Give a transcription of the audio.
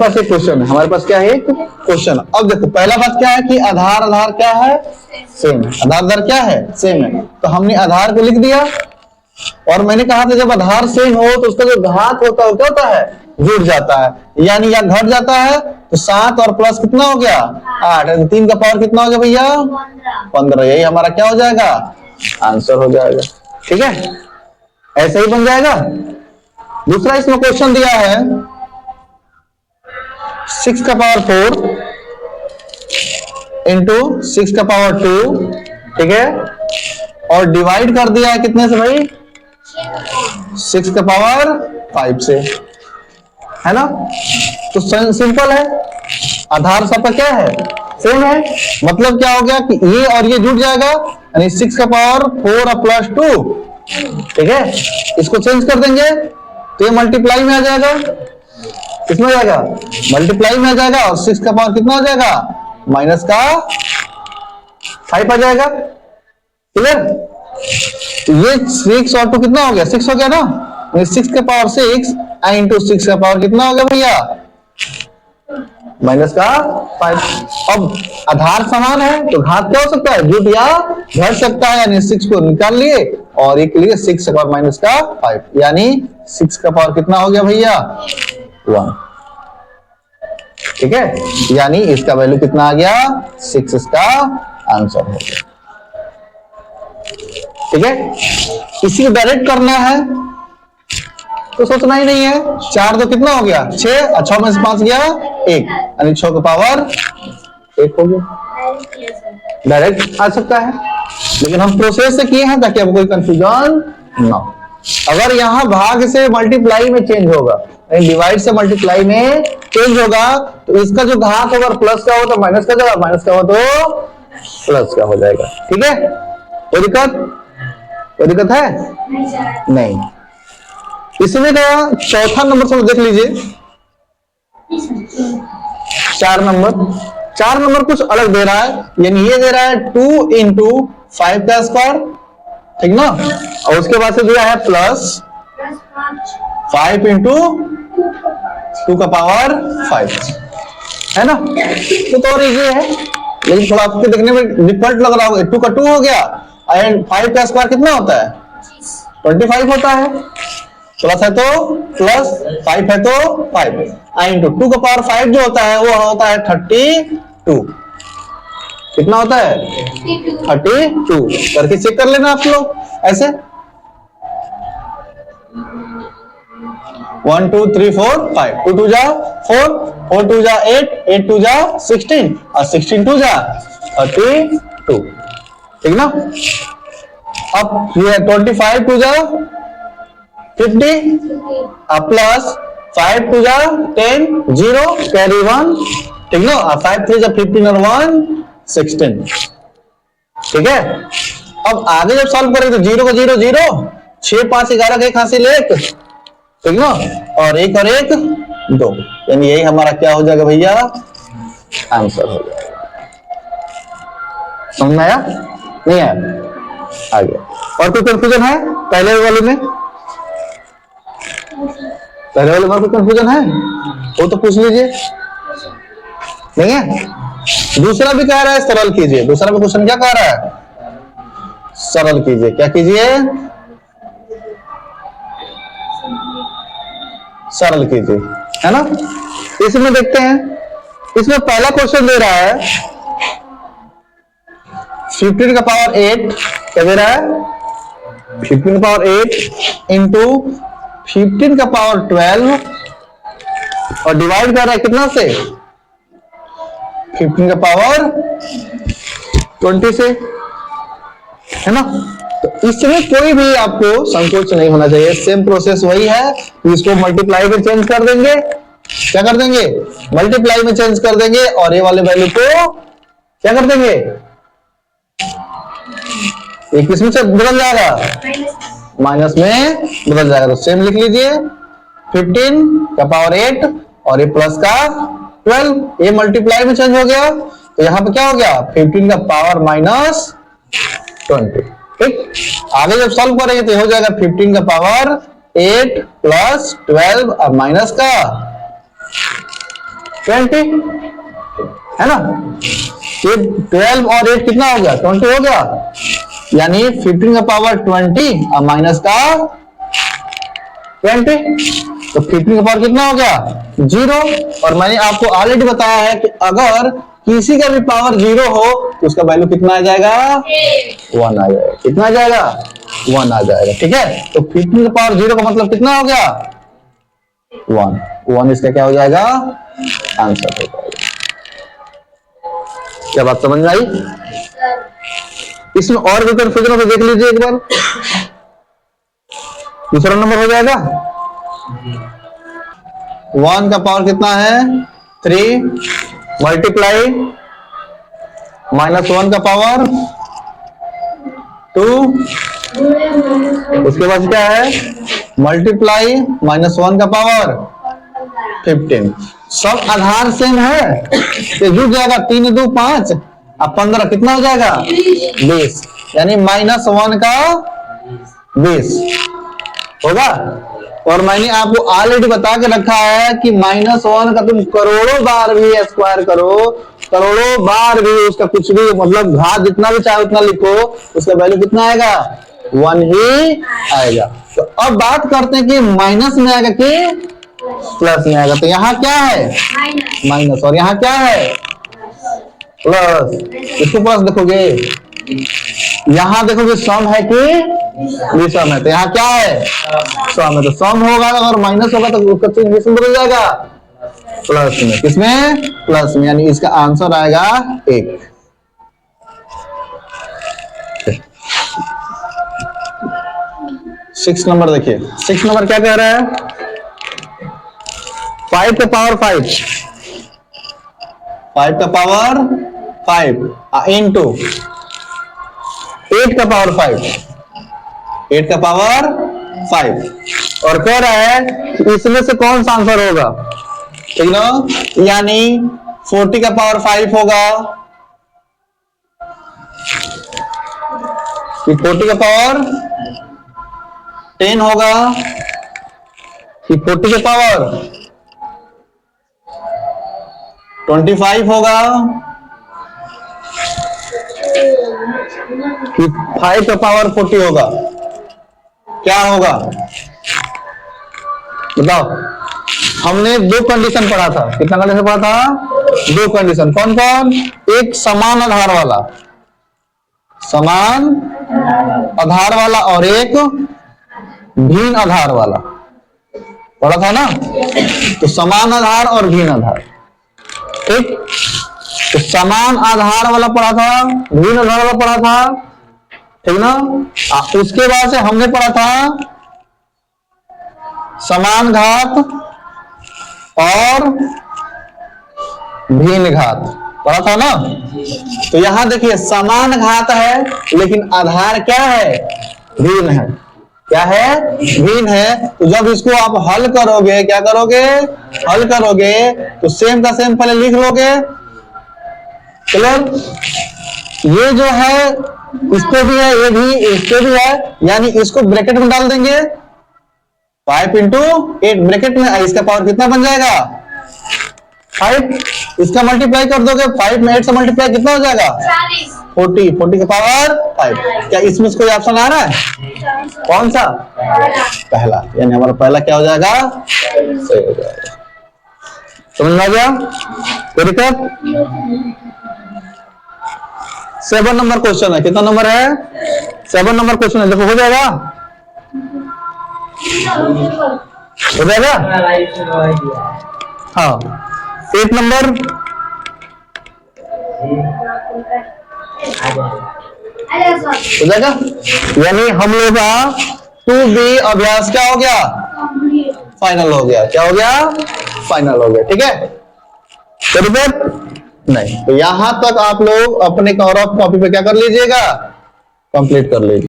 पास एक क्वेश्चन है, हमारे पास क्या है, एक क्वेश्चन। अब देखो पहला बात क्या है कि आधार आधार क्या है, सेम है। आधार आधार क्या है, सेम है। तो हमने आधार को लिख दिया, और मैंने कहा था जब आधार सेम हो तो उसका जो घात होता है क्या होता है, जुड़ जाता है, यानी या घट जाता है। तो 7 और प्लस कितना हो गया, 8। 3 का पावर कितना हो गया भैया, 15। यही हमारा क्या हो जाएगा, आंसर हो जाएगा। ठीक है, ऐसे ही बन जाएगा। दूसरा इसमें क्वेश्चन दिया है 6 का पावर 4 इंटू 6 का पावर 2, ठीक है, और डिवाइड कर दिया है कितने से भाई, 6 का पावर 5 से, है ना। तो सिंपल है, आधार सबका क्या है, सेम है। मतलब क्या हो गया कि ये और ये जुड़ जाएगा, यानी 6 का पावर 4 और प्लस 2, ठीक है। इसको चेंज कर देंगे तो ये मल्टीप्लाई में आ जाएगा, किसमें आ जाएगा, मल्टीप्लाई में आ जाएगा, और 6 का पावर कितना हो जाएगा, माइनस का 5 आ जाएगा। क्लियर। ये 6 और 2 कितना हो गया, 6 हो गया ना, 6 के पावर 6 इंटू 6 का पावर कितना हो गया भैया, माइनस का 5। अब आधार समान है तो घात क्या हो सकता है, जुट या घट सकता है, यानी 6 को निकाल लिए और एक लिए 6 का पावर माइनस का 5, यानी 6 का पावर कितना हो गया भैया, 1। ठीक है, यानी इसका वैल्यू कितना आ गया, 6 इसका आंसर हो गया। ठीक है, इसी को डायरेक्ट करना है तो सोचना ही नहीं है। 4 तो कितना हो गया, 6, और 6 में से 5 गया 1, यानी 6 का पावर 1 हो गया। डायरेक्ट आ सकता है, लेकिन हम प्रोसेस से किए हैं ताकि अब कोई कंफ्यूजन ना हो। अगर यहां भाग से मल्टीप्लाई में चेंज होगा, डिवाइड से मल्टीप्लाई में चेंज होगा, तो इसका जो घात होगा प्लस का हो तो माइनस का जाएगा, माइनस का हो तो प्लस का हो जाएगा। ठीक है, कोई दिक्कत है नहीं। इसमें का चौथा नंबर से देख लीजिए, 4 नंबर कुछ अलग दे रहा है, यानी ये दे रहा है 2 इंटू 5 का स्क्वायर, ठीक ना, और उसके बाद से दिया है प्लस 5 इंटू 2 का पावर 5, है ना। तो और इजी है, लेकिन थोड़ा आपको देखने में डिफिकल्ट लग रहा होगा। 2 का 2 हो गया, एंड 5 का स्क्वायर कितना होता है, 25 होता है। प्लस है तो प्लस, 5 है तो 5, इंटू 2 का पावर 5 जो होता है वो होता है 32। कितना होता है, 32। करके चेक कर लेना आप लोग ऐसे, 1 2 3 4 5, 2 2 जा 4, 4 2 जा 8, 8 2 जा 16, और 16 2 जा 32, ठीक ना। अब ये 25 2 जा 50, प्लस 5 2 जा 10, 0 कैरी 1, ठीक ना, 5 3 जा 15 और 1 16, ठीक है। अब आगे जब सॉल्व करेंगे तो 0 का 0 0, 6 5 11 का 1 हासिल 1, ठीक ना, और 1 और 1 2, यानी यही हमारा क्या हो जाएगा भैया, आंसर हो जाएगा। समझ में आया, नहीं आया, आ गया। और कोई कंफ्यूजन है पहले वाले में, पहले वाले में कोई कंफ्यूजन है वो तो पूछ लीजिए, नहीं है। दूसरा भी कह रहा है सरल कीजिए, दूसरा भी क्वेश्चन क्या कह रहा है, सरल कीजिए। क्या कीजिए, सरल कीजिए, है ना। इसमें देखते हैं, इसमें पहला क्वेश्चन दे रहा है 15 का पावर 8, क्या दे रहा है, 15 का पावर 8 इंटू 15 का पावर 12, और डिवाइड कर रहा है कितना से, 15 का पावर 20 से, है ना। तो इसमें कोई भी आपको संकोच नहीं होना चाहिए, सेम प्रोसेस वही है। इसको मल्टीप्लाई में चेंज कर देंगे, क्या कर देंगे, मल्टीप्लाई में चेंज कर देंगे, और ये वाले वैल्यू को क्या कर देंगे, एक किसमें से बदल जाएगा, माइनस में बदल जाएगा। तो सेम लिख लीजिए, 15 का पावर 8 और ये प्लस का 12, ये मल्टीप्लाई में चेंज हो गया, तो यहां पे क्या हो गया, 15 का पावर माइनस 20। ठीक, आगे जब सॉल्व करेंगे तो हो जाएगा 15 का पावर 8 प्लस 12 और माइनस का 20, है ना? ये 12 और 8 कितना हो गया? 20 हो गया। यानी 15 का पावर 20 और माइनस का 20, तो 15 का पावर कितना हो गया? 0। और मैंने आपको ऑलरेडी बताया है कि अगर किसी का भी पावर 0 हो तो उसका वैल्यू कितना आ जाएगा? 1 आ जाएगा। कितना आ जाएगा? 1 आ जाएगा। ठीक है, तो 15 का पावर 0 का मतलब कितना हो गया? 1 इसका क्या हो जाएगा? आंसर हो जाएगा। क्या बात समझ में आई? इसमें और भी कंफ्यूजन हो तो देख लीजिए एक बार। दूसरा नंबर हो जाएगा। 1 का पावर कितना है? 3 मल्टीप्लाई -1 का पावर 2, उसके बाद क्या है? मल्टीप्लाई -1 का पावर 15। सब आधार सेम है तो जुड़ जाएगा। 3 2 5 अब 15 कितना हो जाएगा? 20। यानी -1 का 20 होगा। और मैंने आपको ऑलरेडी बता के रखा है कि -1 का तुम करोड़ों बार भी स्क्वायर करो, करोड़ों बार भी उसका कुछ भी मतलब घात जितना भी चाहे उतना लिखो, उसका वैल्यू कितना आएगा? 1 ही आएगा। तो अब बात करते हैं कि माइनस में आएगा कि प्लस में आएगा। तो यहाँ क्या है? माइनस। और यहाँ क्या है? प्लस। इसको प्लस देखोगे, यहाँ देखोगे सम है कि विषम है। तो यहाँ क्या है? सम है। तो सम होगा और माइनस होगा तो उसका चिन्ह विषम बदल जाएगा प्लस में। किसमें? प्लस में। यानी इसका आंसर आएगा 1। 6 नंबर देखिए। 6 नंबर क्या कह रहा है? 5 का पावर 5, 5 का पावर 5 इंटू 8 का पावर 5, 8 का पावर 5। और कह रहा है इसमें से कौन सा आंसर होगा? ठीक ना? यानी 40 का पावर 5 होगा कि 40 का पावर 10 होगा कि 40 का पावर 25 होगा कि 5 का पावर 40 होगा? क्या होगा बताओ? हमने 2 कंडीशन पढ़ा था। कितना कंडीशन पढ़ा था? 2 कंडीशन। कौन कौन? एक समान आधार वाला, समान आधार वाला, और एक भिन्न आधार वाला पढ़ा था ना? तो समान आधार और भिन्न आधार। ठीक, तो समान आधार वाला पढ़ा था, भिन्न आधार वाला पढ़ा था। ठीक ना? उसके बाद से हमने पढ़ा था समान घात और भिन्न घात, पढ़ा था ना? तो यहां देखिए समान घात है लेकिन आधार क्या है? भिन्न है। क्या है? भिन्न है। तो जब इसको आप हल करोगे, क्या करोगे? हल करोगे तो सेम का सेम पहले लिख लोगे। क्लियर? ये जो है इसको भी है, ये भी इसको भी है, यानी इसको ब्रैकेट में डाल देंगे। 5 इंटू 8 ब्रैकेट में, इसका पावर कितना बन जाएगा? 5। इसका मल्टीप्लाई कर दोगे 5 में 8 से मल्टीप्लाई कितना हो जाएगा? 40। 40 का पावर 5। क्या इसमें कोई ऑप्शन आ रहा है? कौन सा? पहला। यानी हमारा पहला क्या हो जाएगा? सही हो जाएगा। समझ में आ गया? तो दिक्कत 7 नंबर क्वेश्चन है। कितना नंबर है? 7 नंबर क्वेश्चन है। देखो हो जाएगा, हो जाएगा। हाँ 8 नंबर हो जाएगा। यानी हम लोग का 2B अभ्यास क्या हो गया? फाइनल हो गया। क्या हो गया? फाइनल हो गया। ठीक है, तो नहीं, तो यहां तक आप लोग अपने कॉपी पे क्या कर लीजिएगा? कंप्लीट कर लीजिए।